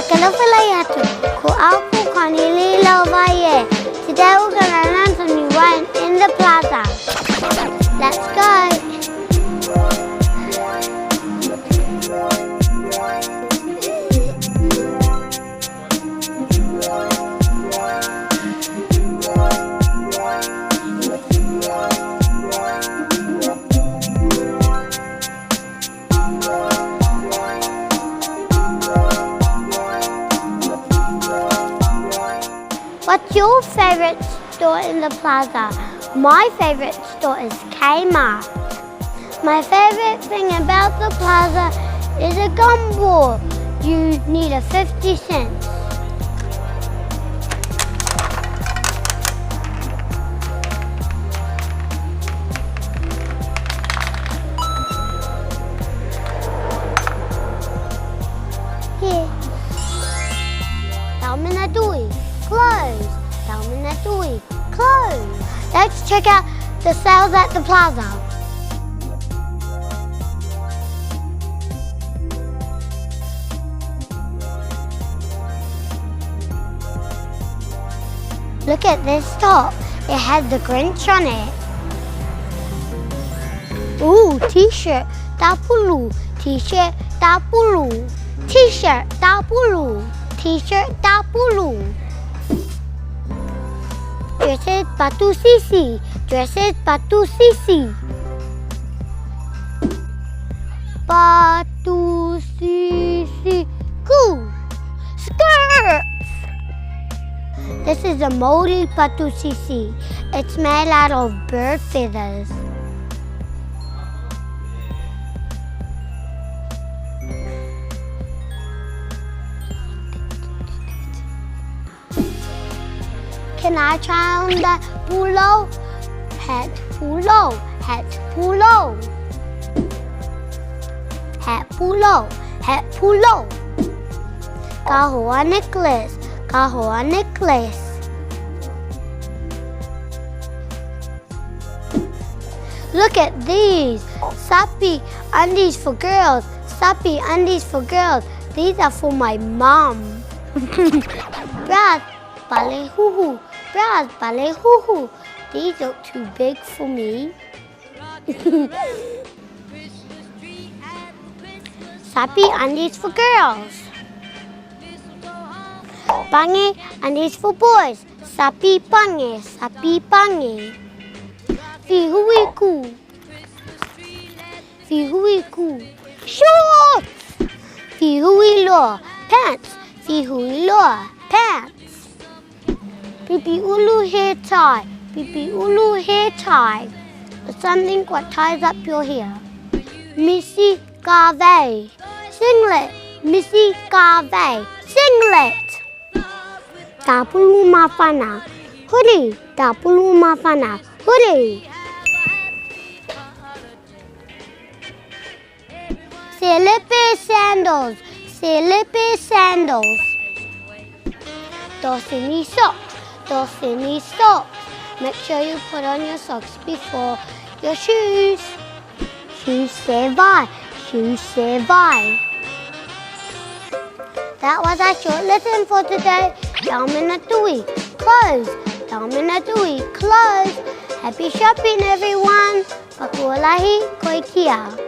Kalafalayato, ko aku kanili lavaye. Today we're gonna learn some new rhymes in the plaza. Let's go. What's your favorite store in the plaza? My favorite store is Kmart. My favorite thing about the plaza is a gumball. You need a 50 cents. Here. Dalminadui. Close. Dalminadui. Close. Let's check out the sales at the plaza. Look at this top. It has the Grinch on it. Ooh, t-shirt. Tapulu. T-shirt. Tapulu. T-shirt. Tapulu. T-shirt. Tapulu. Dresses Batu Sisi. Dresses Batu Sisi. Batu Sisi. Cool. Skirts. This is a moldy Batu Sisi. It's made out of bird feathers. Can I try on the pulo? Hat pulo, hat pulo. Hat pulo, hat pulo. Kahua necklace, kahua necklace. Look at these. Sappy undies for girls. Sappy undies for girls. These are for my mom. Brad, ballet hoo-hoo. Brad, ballet hoo-hoo. These look too big for me. Sappy undies for girls. Bangi undies for boys. Sappy bangi, sappy bangi. Fihuiku. Fihuiku. Shorts. Fihuilo. Pants. Fihuilo. Pants. Pipi ulu hair tie. Pipi ulu hair tie. Something what ties up your hair. Missy Garvey. Singlet. Missy Garvey. Singlet. Tapulu mafana. Hoodie. Tapulu mafana. Hoodie. Silipi sandals. Silipi sandals. Dosini socks. Dosini socks. Make sure you put on your socks before your shoes. Shoes survive. Shoes survive. That was our short lesson for today. Dalminadui. Close. Dalminadui. Close. Happy shopping, everyone. Pakualahi koikia.